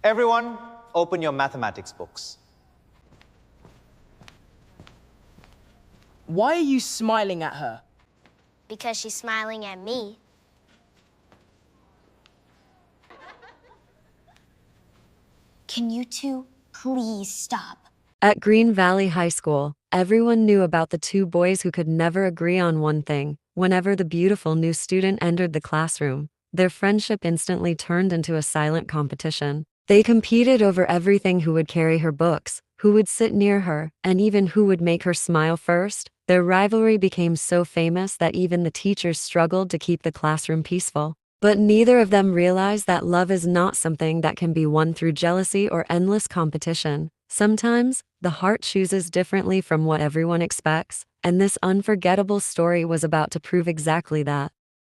Everyone, open your mathematics books. Why are you smiling at her? Because she's smiling at me. Can you two please stop? At Green Valley High School, everyone knew about the two boys who could never agree on one thing. Whenever the beautiful new student entered the classroom, their friendship instantly turned into a silent competition. They competed over everything: who would carry her books, who would sit near her, and even who would make her smile first. Their rivalry became so famous that even the teachers struggled to keep the classroom peaceful. But neither of them realized that love is not something that can be won through jealousy or endless competition. Sometimes, the heart chooses differently from what everyone expects, and this unforgettable story was about to prove exactly that.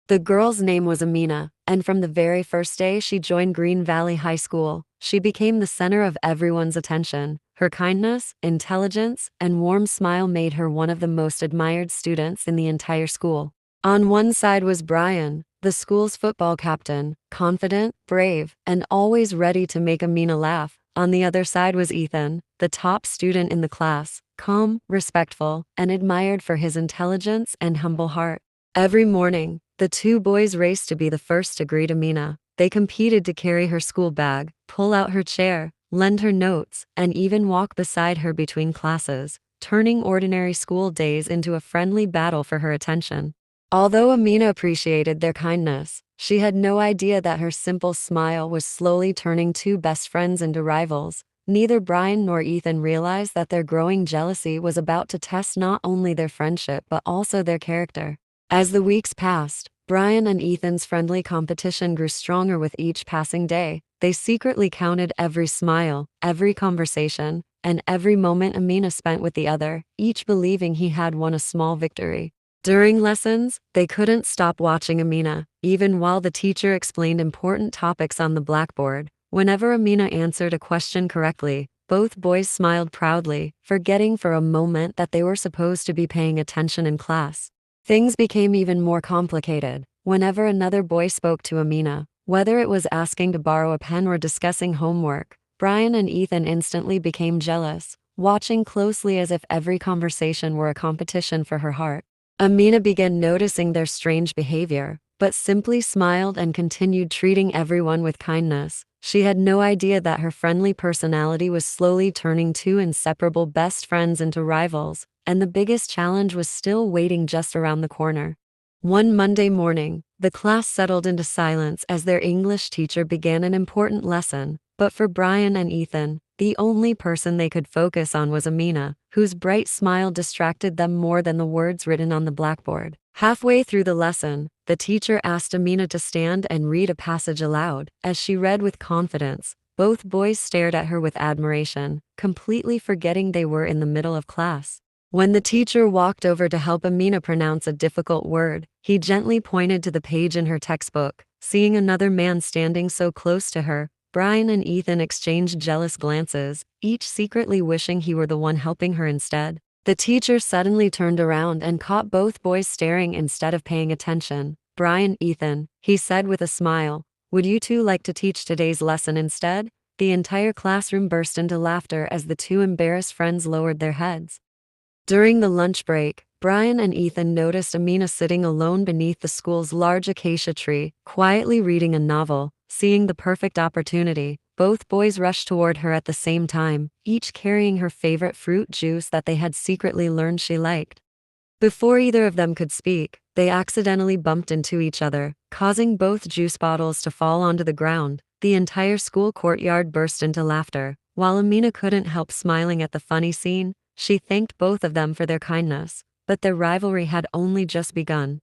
The girl's name was Amina, and from the very first day she joined Green Valley High School, she became the center of everyone's attention. Her kindness, intelligence, and warm smile made her one of the most admired students in the entire school. On one side was Brian, the school's football captain, confident, brave, and always ready to make Amina laugh. On the other side was Ethan, the top student in the class, calm, respectful, and admired for his intelligence and humble heart. Every morning, the two boys raced to be the first to greet Amina. They competed to carry her school bag, pull out her chair, lend her notes, and even walk beside her between classes, turning ordinary school days into a friendly battle for her attention. Although Amina appreciated their kindness, she had no idea that her simple smile was slowly turning two best friends into rivals. Neither Brian nor Ethan realized that their growing jealousy was about to test not only their friendship but also their character. As the weeks passed, Brian and Ethan's friendly competition grew stronger with each passing day. They secretly counted every smile, every conversation, and every moment Amina spent with the other, each believing he had won a small victory. During lessons, they couldn't stop watching Amina, even while the teacher explained important topics on the blackboard. Whenever Amina answered a question correctly, both boys smiled proudly, forgetting for a moment that they were supposed to be paying attention in class. Things became even more complicated. Whenever another boy spoke to Amina, whether it was asking to borrow a pen or discussing homework, Brian and Ethan instantly became jealous, watching closely as if every conversation were a competition for her heart. Amina began noticing their strange behavior, but simply smiled and continued treating everyone with kindness. She had no idea that her friendly personality was slowly turning two inseparable best friends into rivals, and the biggest challenge was still waiting just around the corner. One Monday morning, the class settled into silence as their English teacher began an important lesson, but for Brian and Ethan, the only person they could focus on was Amina, whose bright smile distracted them more than the words written on the blackboard. Halfway through the lesson, the teacher asked Amina to stand and read a passage aloud. As she read with confidence, both boys stared at her with admiration, completely forgetting they were in the middle of class. When the teacher walked over to help Amina pronounce a difficult word, he gently pointed to the page in her textbook. Seeing another man standing so close to her, Brian and Ethan exchanged jealous glances, each secretly wishing he were the one helping her instead. The teacher suddenly turned around and caught both boys staring instead of paying attention. "Brian, Ethan," he said with a smile, "would you two like to teach today's lesson instead?" The entire classroom burst into laughter as the two embarrassed friends lowered their heads. During the lunch break, Brian and Ethan noticed Amina sitting alone beneath the school's large acacia tree, quietly reading a novel. Seeing the perfect opportunity, both boys rushed toward her at the same time, each carrying her favorite fruit juice that they had secretly learned she liked. Before either of them could speak, they accidentally bumped into each other, causing both juice bottles to fall onto the ground. The entire school courtyard burst into laughter. While Amina couldn't help smiling at the funny scene, she thanked both of them for their kindness, but their rivalry had only just begun.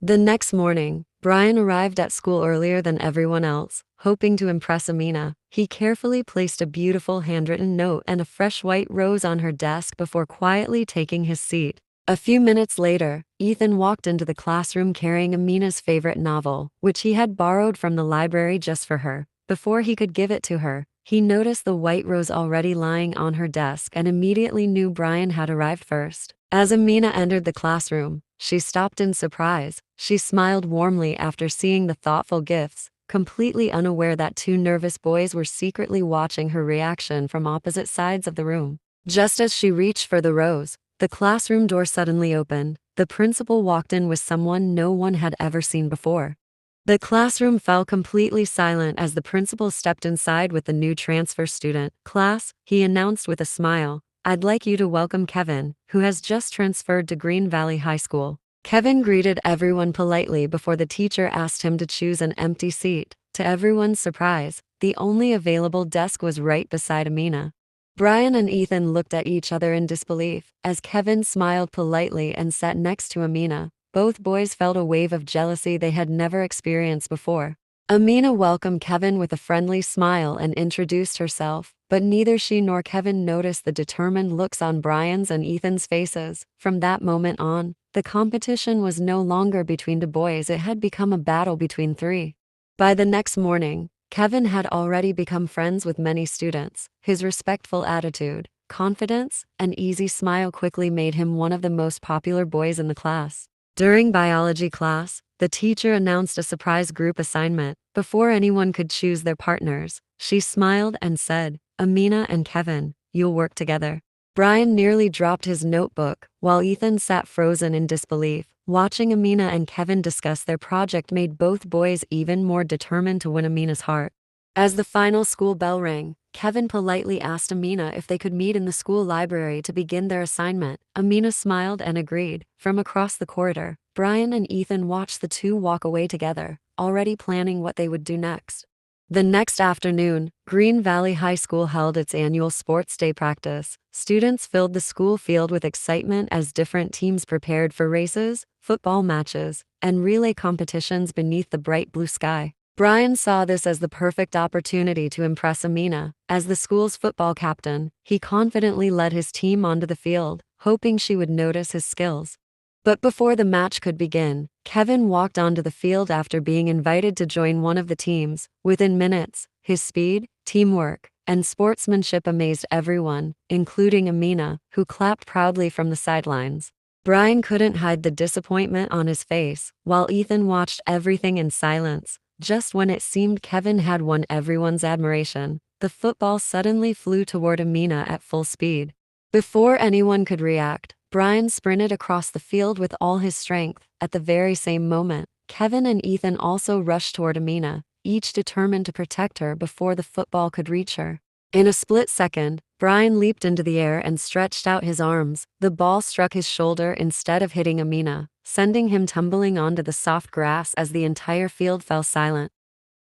The next morning, Brian arrived at school earlier than everyone else, hoping to impress Amina. He carefully placed a beautiful handwritten note and a fresh white rose on her desk before quietly taking his seat. A few minutes later, Ethan walked into the classroom carrying Amina's favorite novel, which he had borrowed from the library just for her. Before he could give it to her, he noticed the white rose already lying on her desk and immediately knew Brian had arrived first. As Amina entered the classroom, she stopped in surprise. She smiled warmly after seeing the thoughtful gifts. completely unaware that two nervous boys were secretly watching her reaction from opposite sides of the room. Just as she reached for the rose, the classroom door suddenly opened. The principal walked in with someone no one had ever seen before. The classroom fell completely silent as the principal stepped inside with the new transfer student. "Class," he announced with a smile, "I'd like you to welcome Kevin, who has just transferred to Green Valley High School." Kevin greeted everyone politely before the teacher asked him to choose an empty seat. To everyone's surprise, the only available desk was right beside Amina. Brian and Ethan looked at each other in disbelief as Kevin smiled politely and sat next to Amina. Both boys felt a wave of jealousy they had never experienced before. Amina welcomed Kevin with a friendly smile and introduced herself, but neither she nor Kevin noticed the determined looks on Brian's and Ethan's faces. From that moment on, the competition was no longer between the boys, it had become a battle between three. By the next morning, Kevin had already become friends with many students. His respectful attitude, confidence, and easy smile quickly made him one of the most popular boys in the class. During biology class, the teacher announced a surprise group assignment. Before anyone could choose their partners, she smiled and said, "Amina and Kevin, you'll work together." Brian nearly dropped his notebook, while Ethan sat frozen in disbelief. Watching Amina and Kevin discuss their project made both boys even more determined to win Amina's heart. As the final school bell rang, Kevin politely asked Amina if they could meet in the school library to begin their assignment. Amina smiled and agreed. From across the corridor, Brian and Ethan watched the two walk away together, already planning what they would do next. The next afternoon, Green Valley High School held its annual sports day practice. Students filled the school field with excitement as different teams prepared for races, football matches, and relay competitions beneath the bright blue sky. Brian saw this as the perfect opportunity to impress Amina. As the school's football captain, he confidently led his team onto the field, hoping she would notice his skills. But before the match could begin, Kevin walked onto the field after being invited to join one of the teams. Within minutes, his speed, teamwork, and sportsmanship amazed everyone, including Amina, who clapped proudly from the sidelines. Brian couldn't hide the disappointment on his face, while Ethan watched everything in silence. Just when it seemed Kevin had won everyone's admiration, the football suddenly flew toward Amina at full speed. Before anyone could react, Brian sprinted across the field with all his strength. At the very same moment, Kevin and Ethan also rushed toward Amina, each determined to protect her before the football could reach her. In a split second, Brian leaped into the air and stretched out his arms. The ball struck his shoulder instead of hitting Amina, sending him tumbling onto the soft grass as the entire field fell silent.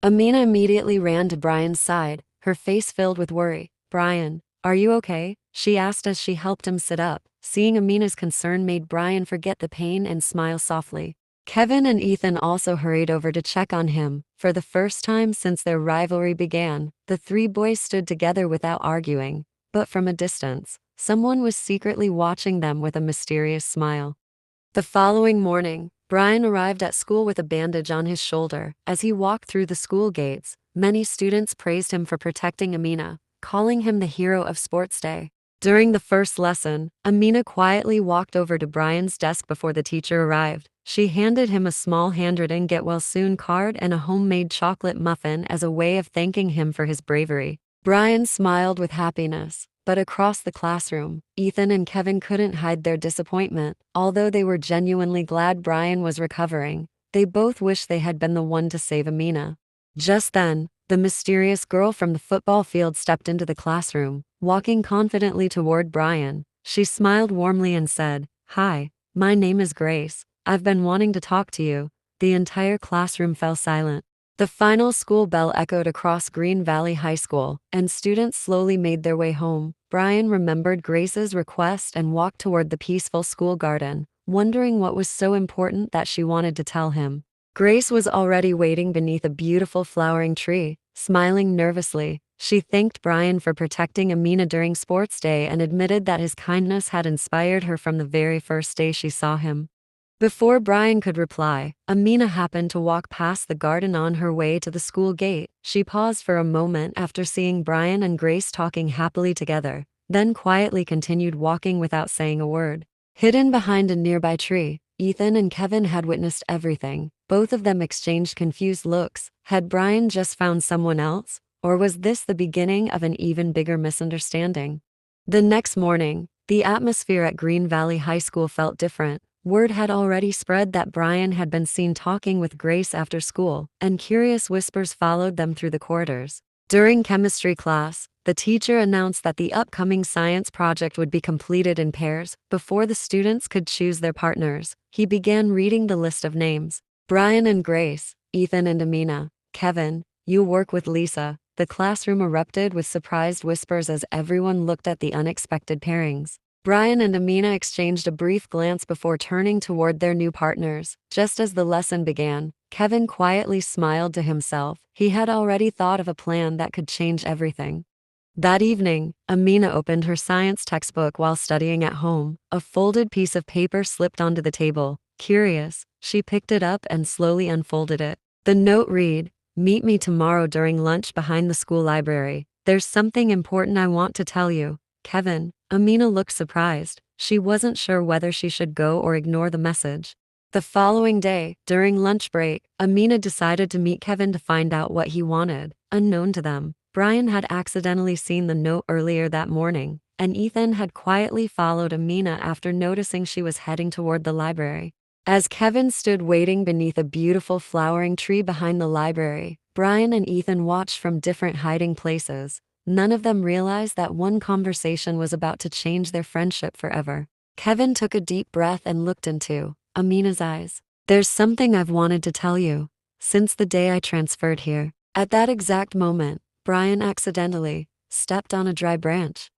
Amina immediately ran to Brian's side, her face filled with worry. "Brian, are you okay?" she asked as she helped him sit up. Seeing Amina's concern made Brian forget the pain and smile softly. Kevin and Ethan also hurried over to check on him. For the first time since their rivalry began, the three boys stood together without arguing. But from a distance, someone was secretly watching them with a mysterious smile. The following morning, Brian arrived at school with a bandage on his shoulder. As he walked through the school gates, many students praised him for protecting Amina, calling him the hero of sports day. During the first lesson, Amina quietly walked over to Brian's desk before the teacher arrived. She handed him a small handwritten get-well-soon card and a homemade chocolate muffin as a way of thanking him for his bravery. Brian smiled with happiness, but across the classroom, Ethan and Kevin couldn't hide their disappointment. Although they were genuinely glad Brian was recovering, they both wished they had been the one to save Amina. Just then, the mysterious girl from the football field stepped into the classroom, walking confidently toward Brian. She smiled warmly and said, "Hi, my name is Grace. I've been wanting to talk to you." The entire classroom fell silent. The final school bell echoed across Green Valley High School, and students slowly made their way home. Brian remembered Grace's request and walked toward the peaceful school garden, wondering what was so important that she wanted to tell him. Grace was already waiting beneath a beautiful flowering tree, smiling nervously. She thanked Brian for protecting Amina during sports day and admitted that his kindness had inspired her from the very first day she saw him. Before Brian could reply, Amina happened to walk past the garden on her way to the school gate. She paused for a moment after seeing Brian and Grace talking happily together, then quietly continued walking without saying a word. Hidden behind a nearby tree, Ethan and Kevin had witnessed everything. Both of them exchanged confused looks. Had Brian just found someone else? Or was this the beginning of an even bigger misunderstanding? The next morning, the atmosphere at Green Valley High School felt different. Word had already spread that Brian had been seen talking with Grace after school, and curious whispers followed them through the corridors. During chemistry class, the teacher announced that the upcoming science project would be completed in pairs. Before the students could choose their partners, he began reading the list of names. Brian and Grace, Ethan and Amina, Kevin, you work with Lisa. The classroom erupted with surprised whispers as everyone looked at the unexpected pairings. Brian and Amina exchanged a brief glance before turning toward their new partners. Just as the lesson began, Kevin quietly smiled to himself. He had already thought of a plan that could change everything. That evening, Amina opened her science textbook while studying at home. A folded piece of paper slipped onto the table. Curious, she picked it up and slowly unfolded it. The note read, "Meet me tomorrow during lunch behind the school library. There's something important I want to tell you." Kevin. Amina looked surprised. She wasn't sure whether she should go or ignore the message. The following day, during lunch break, Amina decided to meet Kevin to find out what he wanted. Unknown to them, Brian had accidentally seen the note earlier that morning, and Ethan had quietly followed Amina after noticing she was heading toward the library. As Kevin stood waiting beneath a beautiful flowering tree behind the library, Brian and Ethan watched from different hiding places. None of them realized that one conversation was about to change their friendship forever. Kevin took a deep breath and looked into Amina's eyes. "There's something I've wanted to tell you since the day I transferred here." At that exact moment, Brian accidentally stepped on a dry branch.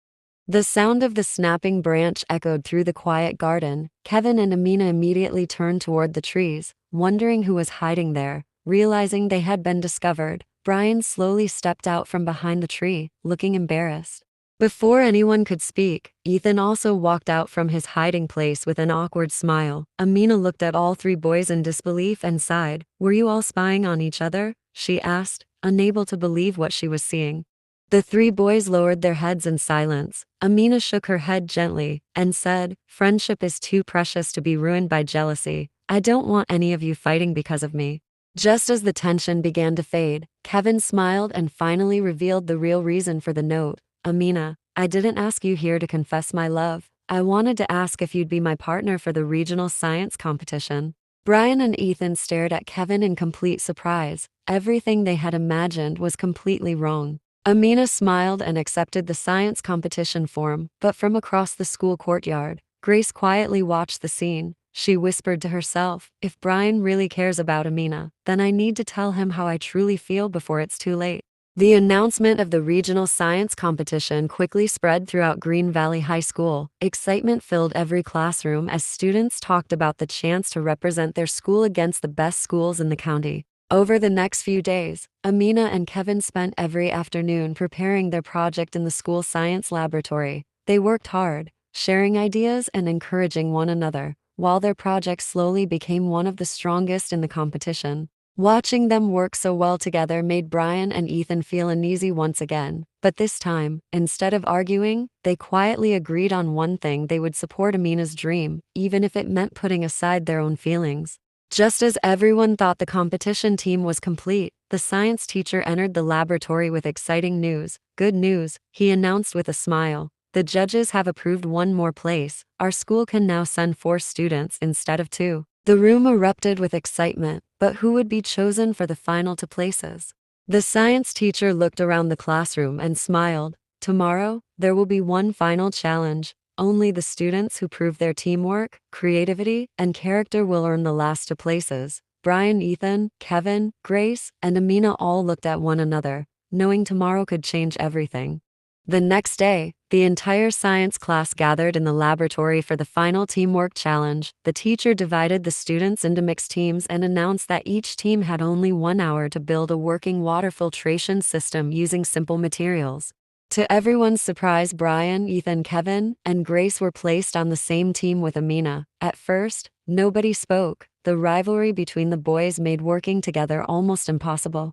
The sound of the snapping branch echoed through the quiet garden. Kevin and Amina immediately turned toward the trees, wondering who was hiding there. Realizing they had been discovered, Brian slowly stepped out from behind the tree, looking embarrassed. Before anyone could speak, Ethan also walked out from his hiding place with an awkward smile. Amina looked at all three boys in disbelief and sighed. "Were you all spying on each other?" she asked, unable to believe what she was seeing. The three boys lowered their heads in silence. Amina shook her head gently and said, "Friendship is too precious to be ruined by jealousy. I don't want any of you fighting because of me." Just as the tension began to fade, Kevin smiled and finally revealed the real reason for the note. "Amina, I didn't ask you here to confess my love. I wanted to ask if you'd be my partner for the regional science competition." Brian and Ethan stared at Kevin in complete surprise. Everything they had imagined was completely wrong. Amina smiled and accepted the science competition form, but from across the school courtyard, Grace quietly watched the scene. She whispered to herself, "If Brian really cares about Amina, then I need to tell him how I truly feel before it's too late." The announcement of the regional science competition quickly spread throughout Green Valley High School. Excitement filled every classroom as students talked about the chance to represent their school against the best schools in the county. Over the next few days, Amina and Kevin spent every afternoon preparing their project in the school science laboratory. They worked hard, sharing ideas and encouraging one another, while their project slowly became one of the strongest in the competition. Watching them work so well together made Brian and Ethan feel uneasy once again, but this time, instead of arguing, they quietly agreed on one thing: they would support Amina's dream, even if it meant putting aside their own feelings. Just as everyone thought the competition team was complete, the science teacher entered the laboratory with exciting news. "Good news," he announced with a smile. "The judges have approved one more place. Our school can now send 4 students instead of 2. The room erupted with excitement, but who would be chosen for the final 2 places? The science teacher looked around the classroom and smiled. "Tomorrow, there will be one final challenge. Only the students who prove their teamwork, creativity, and character will earn the last 2 places." Brian, Ethan, Kevin, Grace, and Amina all looked at one another, knowing tomorrow could change everything. The next day, the entire science class gathered in the laboratory for the final teamwork challenge. The teacher divided the students into mixed teams and announced that each team had only 1 hour to build a working water filtration system using simple materials. To everyone's surprise, Brian, Ethan, Kevin, and Grace were placed on the same team with Amina. At first, nobody spoke. The rivalry between the boys made working together almost impossible.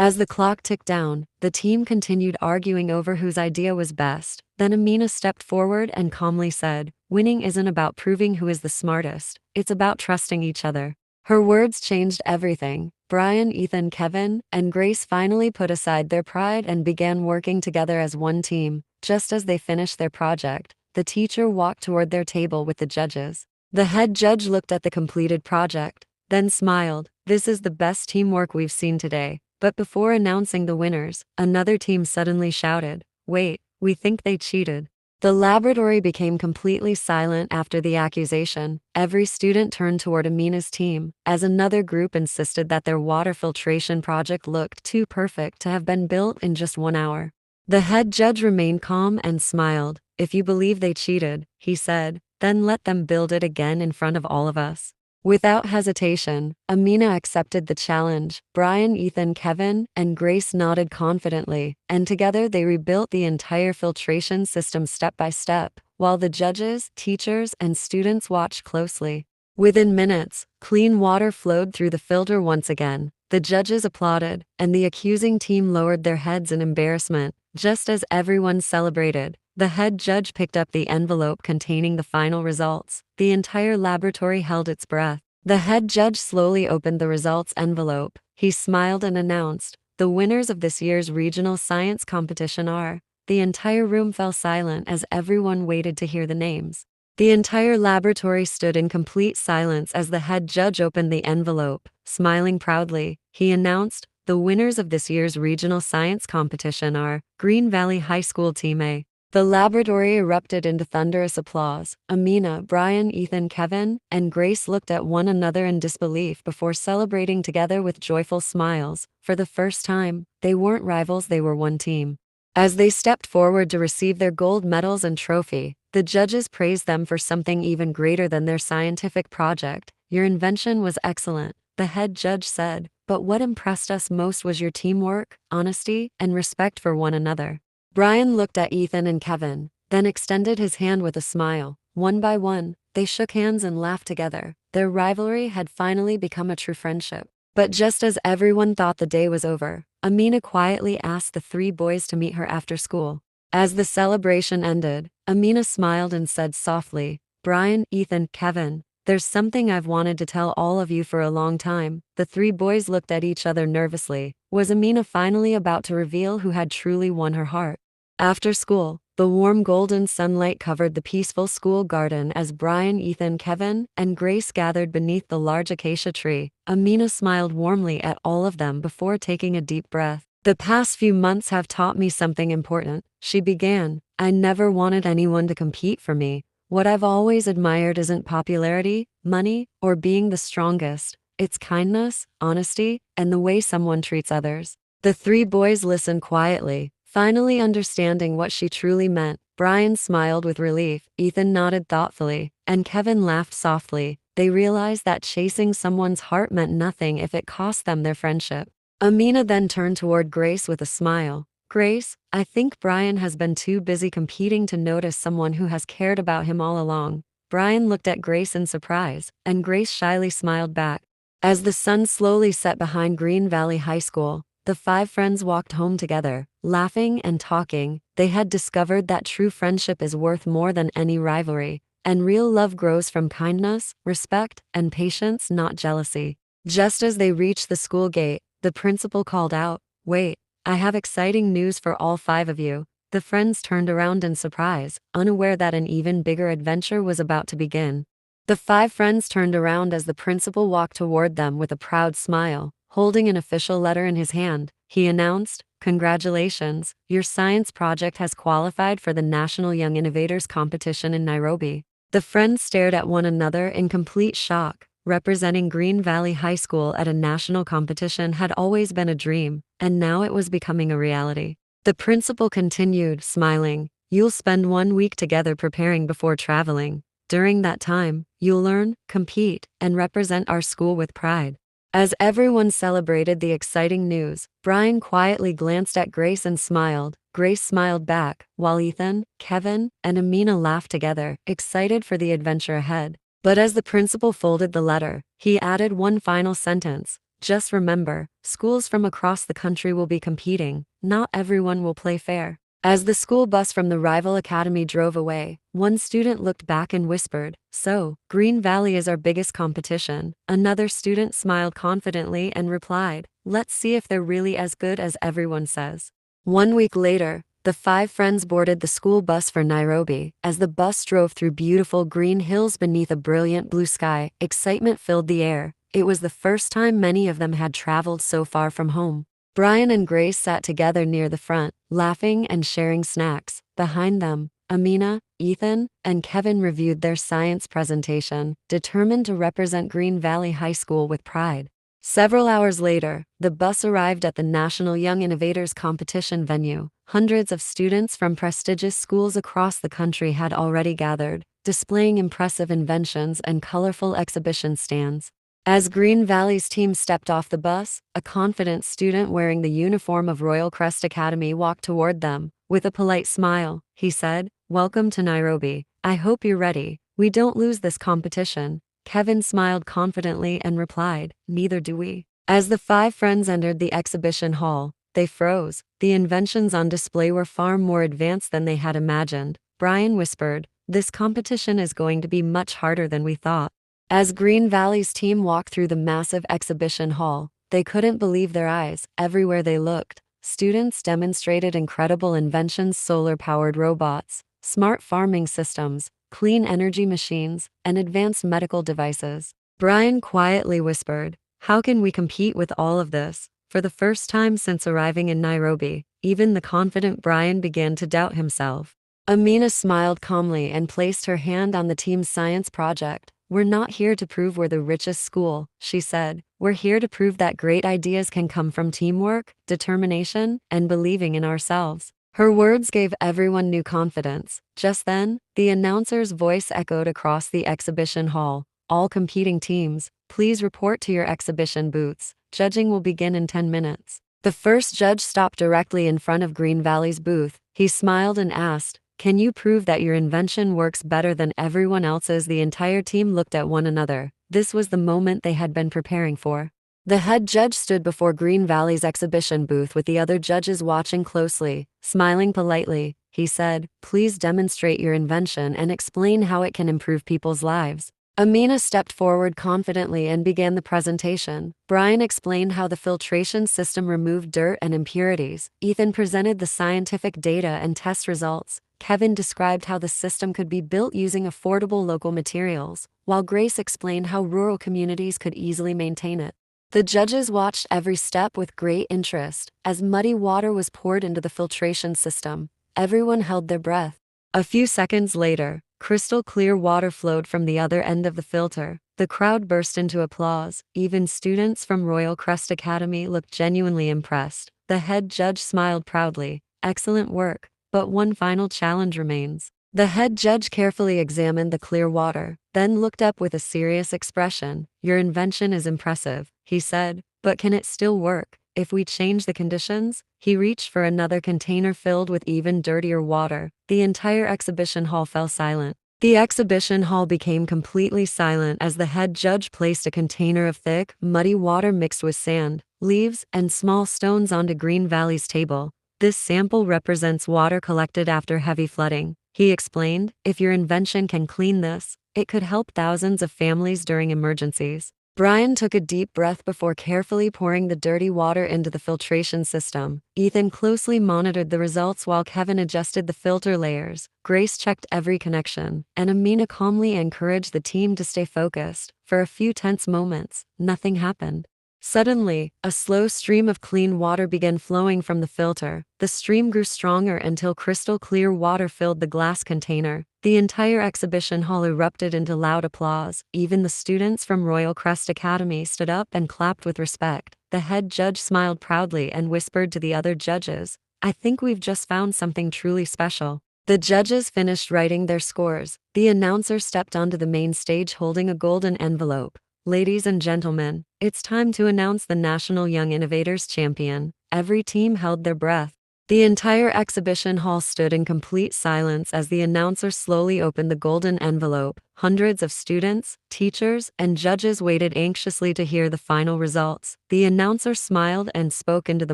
As the clock ticked down, the team continued arguing over whose idea was best. Then Amina stepped forward and calmly said, "Winning isn't about proving who is the smartest. It's about trusting each other. Her words changed everything. Brian, Ethan, Kevin, and Grace finally put aside their pride and began working together as one team. Just as they finished their project, the teacher walked toward their table with the judges. The head judge looked at the completed project, then smiled. This is the best teamwork we've seen today. But before announcing the winners, another team suddenly shouted, "Wait, we think they cheated." The laboratory became completely silent after the accusation. Every student turned toward Amina's team, as another group insisted that their water filtration project looked too perfect to have been built in just 1 hour. The head judge remained calm and smiled. "If you believe they cheated," he said, "then let them build it again in front of all of us." Without hesitation, Amina accepted the challenge. Brian, Ethan, Kevin, and Grace nodded confidently, and together they rebuilt the entire filtration system step by step, while the judges, teachers, and students watched closely. Within minutes, clean water flowed through the filter once again. The judges applauded, and the accusing team lowered their heads in embarrassment. Just as everyone celebrated, the head judge picked up the envelope containing the final results. The entire laboratory held its breath. The head judge slowly opened the results envelope. He smiled and announced, "The winners of this year's regional science competition are." The entire room fell silent as everyone waited to hear the names. The entire laboratory stood in complete silence as the head judge opened the envelope. Smiling proudly, he announced, "The winners of this year's regional science competition are Green Valley High School Team A." The laboratory erupted into thunderous applause. Amina, Brian, Ethan, Kevin, and Grace looked at one another in disbelief before celebrating together with joyful smiles. For the first time, they weren't rivals, they were one team. As they stepped forward to receive their gold medals and trophy, the judges praised them for something even greater than their scientific project. "Your invention was excellent," the head judge said, "but what impressed us most was your teamwork, honesty, and respect for one another." Brian looked at Ethan and Kevin, then extended his hand with a smile. One by one, they shook hands and laughed together. Their rivalry had finally become a true friendship. But just as everyone thought the day was over, Amina quietly asked the three boys to meet her after school. As the celebration ended, Amina smiled and said softly, "Brian, Ethan, Kevin, there's something I've wanted to tell all of you for a long time." The three boys looked at each other nervously. Was Amina finally about to reveal who had truly won her heart? After school, the warm golden sunlight covered the peaceful school garden as Brian, Ethan, Kevin, and Grace gathered beneath the large acacia tree. Amina smiled warmly at all of them before taking a deep breath. "The past few months have taught me something important," she began. "I never wanted anyone to compete for me. What I've always admired isn't popularity, money, or being the strongest. It's kindness, honesty, and the way someone treats others." The three boys listened quietly, finally understanding what she truly meant. Brian smiled with relief, Ethan nodded thoughtfully, and Kevin laughed softly. They realized that chasing someone's heart meant nothing if it cost them their friendship. Amina then turned toward Grace with a smile. "Grace, I think Brian has been too busy competing to notice someone who has cared about him all along." Brian looked at Grace in surprise, and Grace shyly smiled back. As the sun slowly set behind Green Valley High School, the five friends walked home together, laughing and talking. They had discovered that true friendship is worth more than any rivalry, and real love grows from kindness, respect, and patience, not jealousy. Just as they reached the school gate, the principal called out, "Wait, I have exciting news for all five of you." The friends turned around in surprise, unaware that an even bigger adventure was about to begin. The five friends turned around as the principal walked toward them with a proud smile. Holding an official letter in his hand, he announced, "Congratulations, your science project has qualified for the National Young Innovators Competition in Nairobi." The friends stared at one another in complete shock. Representing Green Valley High School at a national competition had always been a dream, and now it was becoming a reality. The principal continued, smiling, "You'll spend 1 week together preparing before traveling. During that time, you'll learn, compete, and represent our school with pride." As everyone celebrated the exciting news, Brian quietly glanced at Grace and smiled. Grace smiled back, while Ethan, Kevin, and Amina laughed together, excited for the adventure ahead. But as the principal folded the letter, he added one final sentence. "Just remember, schools from across the country will be competing. Not everyone will play fair." As the school bus from the rival academy drove away, one student looked back and whispered, "So, Green Valley is our biggest competition." Another student smiled confidently and replied, "Let's see if they're really as good as everyone says." 1 week later, the 5 friends boarded the school bus for Nairobi. As the bus drove through beautiful green hills beneath a brilliant blue sky, excitement filled the air. It was the first time many of them had traveled so far from home. Brian and Grace sat together near the front, laughing and sharing snacks. Behind them, Amina, Ethan, and Kevin reviewed their science presentation, determined to represent Green Valley High School with pride. Several hours later, the bus arrived at the National Young Innovators Competition venue. Hundreds of students from prestigious schools across the country had already gathered, displaying impressive inventions and colorful exhibition stands. As Green Valley's team stepped off the bus, a confident student wearing the uniform of Royal Crest Academy walked toward them. With a polite smile, he said, "Welcome to Nairobi. I hope you're ready. We don't lose this competition." Kevin smiled confidently and replied, "Neither do we." As the 5 friends entered the exhibition hall, they froze. The inventions on display were far more advanced than they had imagined. Brian whispered, "This competition is going to be much harder than we thought." As Green Valley's team walked through the massive exhibition hall, they couldn't believe their eyes. Everywhere they looked, students demonstrated incredible inventions: solar-powered robots, smart farming systems, clean energy machines, and advanced medical devices. Brian quietly whispered, "How can we compete with all of this?" For the first time since arriving in Nairobi, even the confident Brian began to doubt himself. Amina smiled calmly and placed her hand on the team's science project. "We're not here to prove we're the richest school," she said. "We're here to prove that great ideas can come from teamwork, determination, and believing in ourselves." Her words gave everyone new confidence. Just then, the announcer's voice echoed across the exhibition hall. "All competing teams, please report to your exhibition booths. Judging will begin in 10 minutes. The first judge stopped directly in front of Green Valley's booth. He smiled and asked, "Can you prove that your invention works better than everyone else's?" The entire team looked at one another. This was the moment they had been preparing for. The head judge stood before Green Valley's exhibition booth with the other judges watching closely. Smiling politely, he said, "Please demonstrate your invention and explain how it can improve people's lives." Amina stepped forward confidently and began the presentation. Brian explained how the filtration system removed dirt and impurities. Ethan presented the scientific data and test results. Kevin described how the system could be built using affordable local materials, while Grace explained how rural communities could easily maintain it. The judges watched every step with great interest. As muddy water was poured into the filtration system, everyone held their breath. A few seconds later, crystal clear water flowed from the other end of the filter. The crowd burst into applause. Even students from Royal Crest Academy looked genuinely impressed. The head judge smiled proudly. "Excellent work, but one final challenge remains." The head judge carefully examined the clear water, then looked up with a serious expression. "Your invention is impressive," he said, "but can it still work if we change the conditions?" He reached for another container filled with even dirtier water. The entire exhibition hall fell silent. The exhibition hall became completely silent as the head judge placed a container of thick, muddy water mixed with sand, leaves, and small stones onto Green Valley's table. "This sample represents water collected after heavy flooding," he explained. "If your invention can clean this, it could help thousands of families during emergencies." Brian took a deep breath before carefully pouring the dirty water into the filtration system. Ethan closely monitored the results while Kevin adjusted the filter layers. Grace checked every connection, and Amina calmly encouraged the team to stay focused. For a few tense moments, nothing happened. Suddenly, a slow stream of clean water began flowing from the filter. The stream grew stronger until crystal clear water filled the glass container. The entire exhibition hall erupted into loud applause. Even the students from Royal Crest Academy stood up and clapped with respect. The head judge smiled proudly and whispered to the other judges, "I think we've just found something truly special." The judges finished writing their scores. The announcer stepped onto the main stage holding a golden envelope. "Ladies and gentlemen, it's time to announce the National Young Innovators Champion." Every team held their breath. The entire exhibition hall stood in complete silence as the announcer slowly opened the golden envelope. Hundreds of students, teachers, and judges waited anxiously to hear the final results. The announcer smiled and spoke into the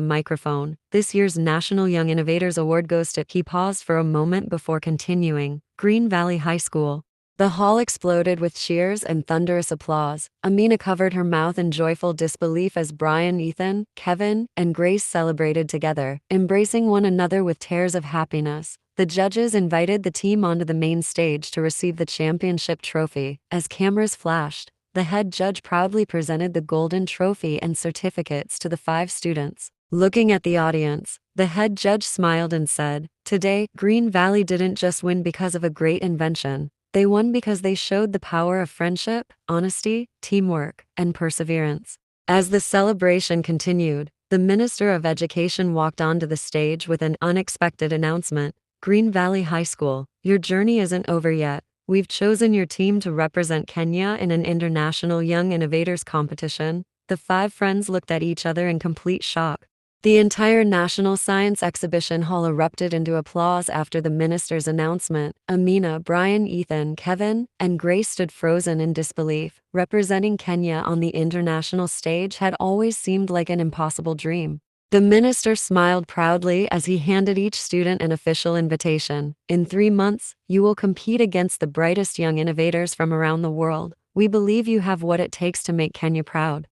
microphone. This year's National Young Innovators Award goes to. He paused for a moment before continuing. Green Valley High School. The hall exploded with cheers and thunderous applause. Amina covered her mouth in joyful disbelief as Brian, Ethan, Kevin, and Grace celebrated together, embracing one another with tears of happiness. The judges invited the team onto the main stage to receive the championship trophy. As cameras flashed, the head judge proudly presented the golden trophy and certificates to the 5 students. Looking at the audience, the head judge smiled and said, "Today, Green Valley didn't just win because of a great invention. They won because they showed the power of friendship, honesty, teamwork, and perseverance." As the celebration continued, the Minister of Education walked onto the stage with an unexpected announcement. "Green Valley High School, your journey isn't over yet. We've chosen your team to represent Kenya in an international Young Innovators competition." The 5 friends looked at each other in complete shock. The entire National Science Exhibition Hall erupted into applause after the minister's announcement. Amina, Brian, Ethan, Kevin, and Grace stood frozen in disbelief. Representing Kenya on the international stage had always seemed like an impossible dream. The minister smiled proudly as he handed each student an official invitation. "In 3 months, you will compete against the brightest young innovators from around the world. We believe you have what it takes to make Kenya proud."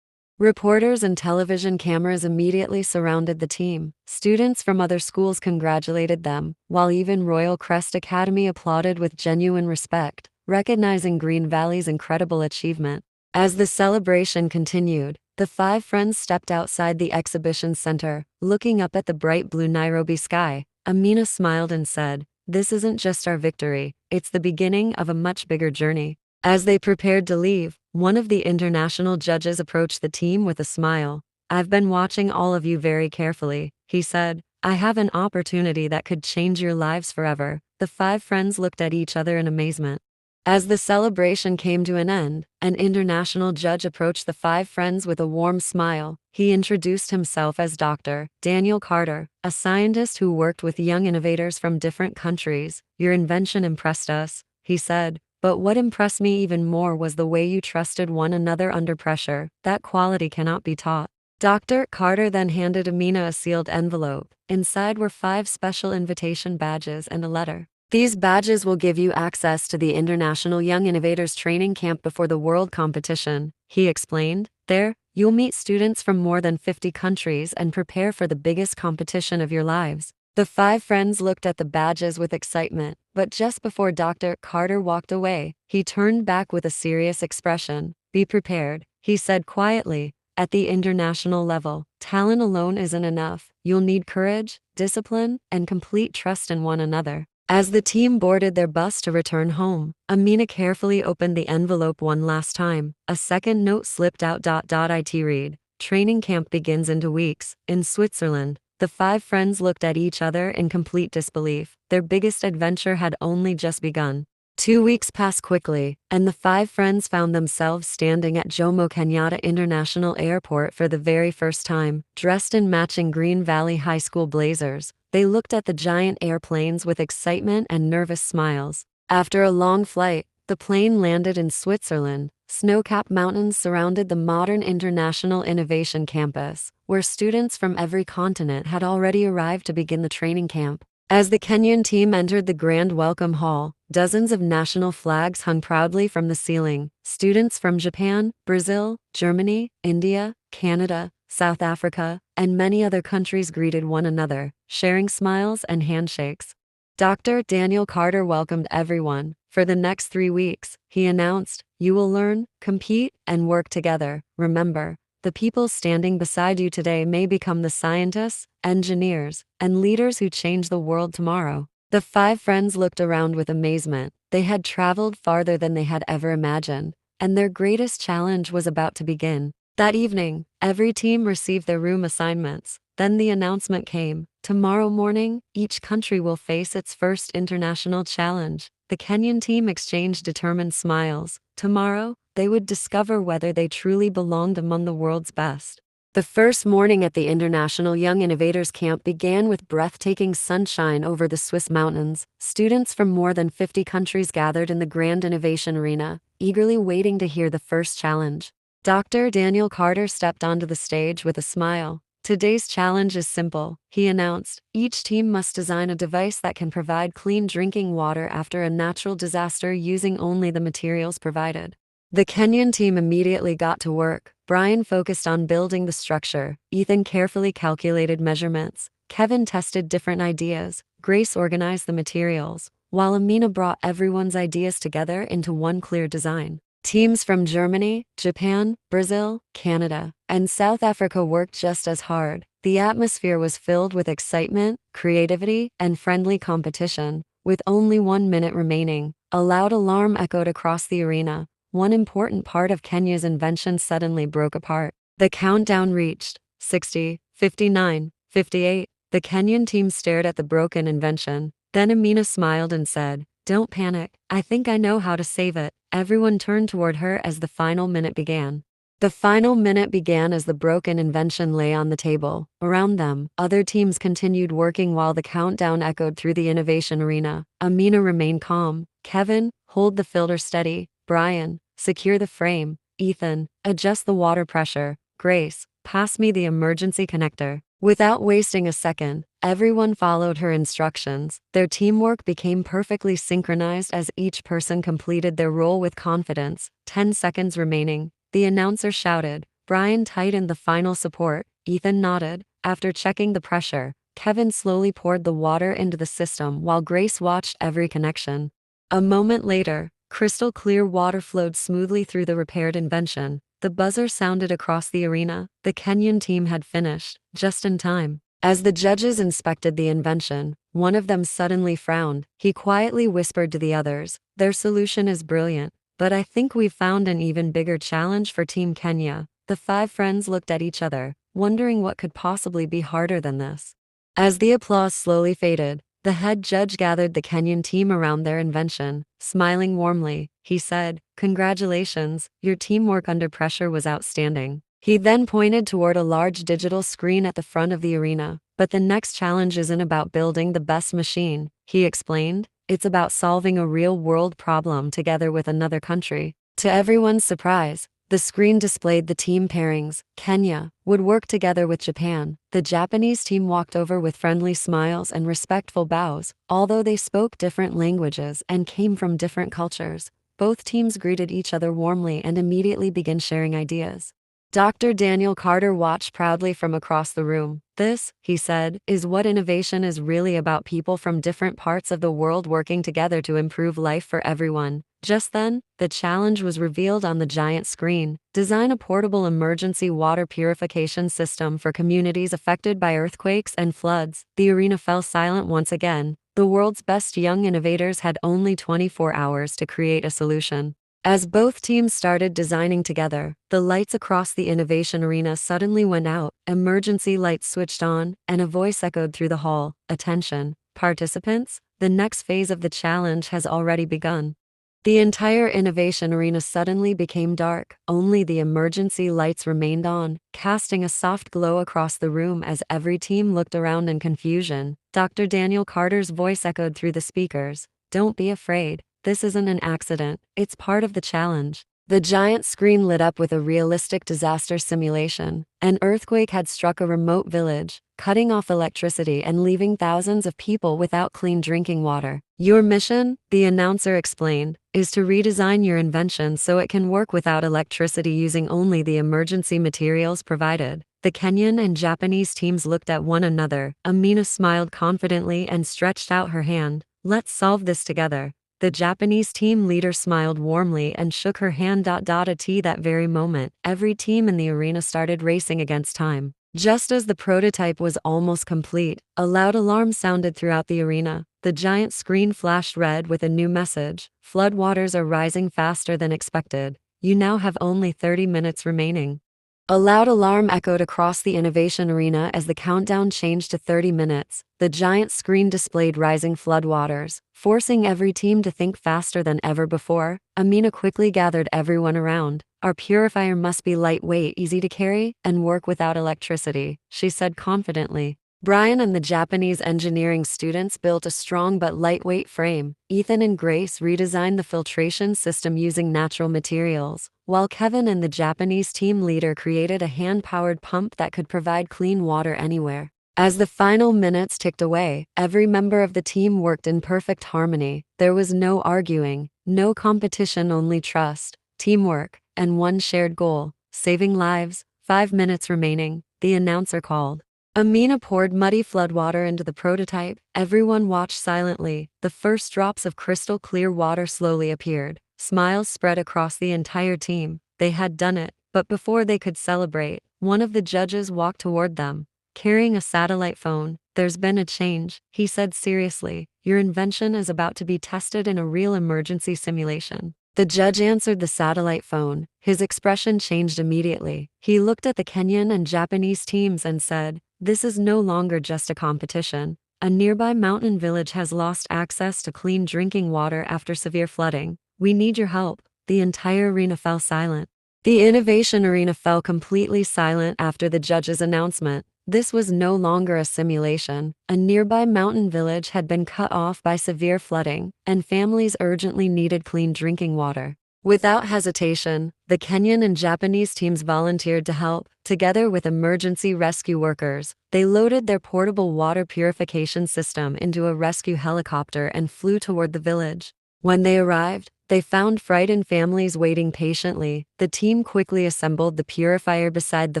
Reporters and television cameras immediately surrounded the team. Students from other schools congratulated them, while even Royal Crest Academy applauded with genuine respect, recognizing Green Valley's incredible achievement. As the celebration continued, the 5 friends stepped outside the exhibition center, looking up at the bright blue Nairobi sky. Amina smiled and said, "This isn't just our victory, it's the beginning of a much bigger journey." As they prepared to leave, one of the international judges approached the team with a smile. "I've been watching all of you very carefully," he said. "I have an opportunity that could change your lives forever." The 5 friends looked at each other in amazement. As the celebration came to an end, an international judge approached the 5 friends with a warm smile. He introduced himself as Dr. Daniel Carter, a scientist who worked with young innovators from different countries. "Your invention impressed us," he said. "But what impressed me even more was the way you trusted one another under pressure. That quality cannot be taught." Dr. Carter then handed Amina a sealed envelope. Inside were 5 special invitation badges and a letter. "These badges will give you access to the International Young Innovators Training Camp before the World Competition," he explained. "There, you'll meet students from more than 50 countries and prepare for the biggest competition of your lives." The 5 friends looked at the badges with excitement, but just before Dr. Carter walked away, he turned back with a serious expression. "Be prepared," he said quietly. "At the international level, talent alone isn't enough. You'll need courage, discipline, and complete trust in one another." As the team boarded their bus to return home, Amina carefully opened the envelope one last time. A second note slipped out. It read, "Training camp begins in 2 weeks, in Switzerland." The 5 friends looked at each other in complete disbelief. Their biggest adventure had only just begun. 2 weeks passed quickly, and the 5 friends found themselves standing at Jomo Kenyatta International Airport for the very first time. Dressed in matching Green Valley High School blazers, they looked at the giant airplanes with excitement and nervous smiles. After a long flight, the plane landed in Switzerland. Snow-capped mountains surrounded the modern International Innovation Campus, where students from every continent had already arrived to begin the training camp. As the Kenyan team entered the Grand Welcome Hall, dozens of national flags hung proudly from the ceiling. Students from Japan, Brazil, Germany, India, Canada, South Africa, and many other countries greeted one another, sharing smiles and handshakes. Dr. Daniel Carter welcomed everyone. "For the next 3 weeks," he announced, "you will learn, compete, and work together. Remember, the people standing beside you today may become the scientists, engineers, and leaders who change the world tomorrow." The 5 friends looked around with amazement. They had traveled farther than they had ever imagined, and their greatest challenge was about to begin. That evening, every team received their room assignments. Then the announcement came. Tomorrow morning, each country will face its first international challenge. The Kenyan team exchanged determined smiles. Tomorrow, they would discover whether they truly belonged among the world's best. The first morning at the International Young Innovators Camp began with breathtaking sunshine over the Swiss mountains. Students from more than 50 countries gathered in the Grand Innovation Arena, eagerly waiting to hear the first challenge. Dr. Daniel Carter stepped onto the stage with a smile. Today's challenge is simple, he announced. Each team must design a device that can provide clean drinking water after a natural disaster using only the materials provided. The Kenyan team immediately got to work. Brian focused on building the structure. Ethan carefully calculated measurements. Kevin tested different ideas. Grace organized the materials, while Amina brought everyone's ideas together into one clear design. Teams from Germany, Japan, Brazil, Canada, and South Africa worked just as hard. The atmosphere was filled with excitement, creativity, and friendly competition. With only 1 minute remaining, a loud alarm echoed across the arena. One important part of Kenya's invention suddenly broke apart. The countdown reached 60, 59, 58. The Kenyan team stared at the broken invention. Then Amina smiled and said, "Don't panic. I think I know how to save it." Everyone turned toward her as the final minute began. The final minute began as the broken invention lay on the table. Around them, other teams continued working while the countdown echoed through the innovation arena. Amina remained calm. Kevin, hold the filter steady. Brian, secure the frame. Ethan, adjust the water pressure. Grace, pass me the emergency connector. Without wasting a second, everyone followed her instructions. Their teamwork became perfectly synchronized as each person completed their role with confidence. 10 seconds remaining. The announcer shouted. Brian tightened the final support. Ethan nodded. After checking the pressure, Kevin slowly poured the water into the system while Grace watched every connection. A moment later, crystal clear water flowed smoothly through the repaired invention. The buzzer sounded across the arena. The Kenyan team had finished, just in time. As the judges inspected the invention, one of them suddenly frowned. He quietly whispered to the others, "Their solution is brilliant, but I think we've found an even bigger challenge for Team Kenya." The 5 friends looked at each other, wondering what could possibly be harder than this. As the applause slowly faded, the head judge gathered the Kenyan team around their invention. Smiling warmly, he said, "Congratulations, your teamwork under pressure was outstanding." He then pointed toward a large digital screen at the front of the arena. "But the next challenge isn't about building the best machine," he explained. "It's about solving a real-world problem together with another country." To everyone's surprise, the screen displayed the team pairings. Kenya would work together with Japan. The Japanese team walked over with friendly smiles and respectful bows. Although they spoke different languages and came from different cultures, both teams greeted each other warmly and immediately began sharing ideas. Dr. Daniel Carter watched proudly from across the room. "This," he said, "is what innovation is really about, people from different parts of the world working together to improve life for everyone." Just then, the challenge was revealed on the giant screen. Design a portable emergency water purification system for communities affected by earthquakes and floods. The arena fell silent once again. The world's best young innovators had only 24 hours to create a solution. As both teams started designing together, the lights across the innovation arena suddenly went out, emergency lights switched on, and a voice echoed through the hall. "Attention, participants, the next phase of the challenge has already begun." The entire innovation arena suddenly became dark. Only the emergency lights remained on, casting a soft glow across the room as every team looked around in confusion. Dr. Daniel Carter's voice echoed through the speakers. "Don't be afraid. This isn't an accident. It's part of the challenge." The giant screen lit up with a realistic disaster simulation. An earthquake had struck a remote village, cutting off electricity and leaving thousands of people without clean drinking water. "Your mission," the announcer explained, "is to redesign your invention so it can work without electricity using only the emergency materials provided." The Kenyan and Japanese teams looked at one another. Amina smiled confidently and stretched out her hand. "Let's solve this together." The Japanese team leader smiled warmly and shook her hand. At that very moment, every team in the arena started racing against time. Just as the prototype was almost complete, a loud alarm sounded throughout the arena. The giant screen flashed red with a new message. "Floodwaters are rising faster than expected. You now have only 30 minutes remaining." A loud alarm echoed across the innovation arena as the countdown changed to 30 minutes. The giant screen displayed rising floodwaters, forcing every team to think faster than ever before. Amina quickly gathered everyone around. Our purifier must be lightweight, easy to carry, and work without electricity, she said confidently. Brian and the Japanese engineering students built a strong but lightweight frame. Ethan and Grace redesigned the filtration system using natural materials, while Kevin and the Japanese team leader created a hand-powered pump that could provide clean water anywhere. As the final minutes ticked away, every member of the team worked in perfect harmony. There was no arguing, no competition, only trust, teamwork, and one shared goal: saving lives. 5 minutes remaining, the announcer called. Amina poured muddy floodwater into the prototype. Everyone watched silently. The first drops of crystal clear water slowly appeared. Smiles spread across the entire team. They had done it, but before they could celebrate, one of the judges walked toward them, carrying a satellite phone. There's been a change, he said seriously. Your invention is about to be tested in a real emergency simulation. The judge answered the satellite phone. His expression changed immediately. He looked at the Kenyan and Japanese teams and said, "This is no longer just a competition. A nearby mountain village has lost access to clean drinking water after severe flooding. We need your help." The entire arena fell silent. The innovation arena fell completely silent after the judge's announcement. This was no longer a simulation. A nearby mountain village had been cut off by severe flooding, and families urgently needed clean drinking water. Without hesitation, the Kenyan and Japanese teams volunteered to help. Together with emergency rescue workers, they loaded their portable water purification system into a rescue helicopter and flew toward the village. When they arrived, they found frightened families waiting patiently. The team quickly assembled the purifier beside the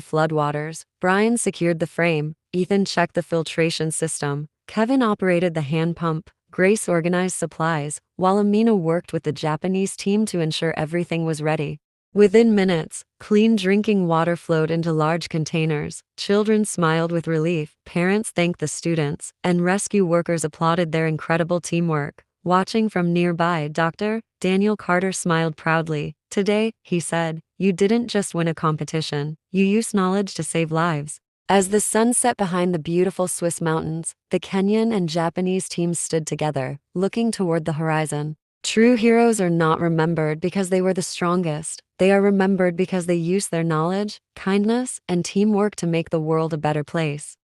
floodwaters. Brian secured the frame. Ethan checked the filtration system. Kevin operated the hand pump. Grace organized supplies, while Amina worked with the Japanese team to ensure everything was ready. Within minutes, clean drinking water flowed into large containers. Children smiled with relief, parents thanked the students, and rescue workers applauded their incredible teamwork. Watching from nearby, Dr. Daniel Carter smiled proudly. "Today," he said, "you didn't just win a competition, you used knowledge to save lives." As the sun set behind the beautiful Swiss mountains, the Kenyan and Japanese teams stood together, looking toward the horizon. True heroes are not remembered because they were the strongest. They are remembered because they used their knowledge, kindness, and teamwork to make the world a better place.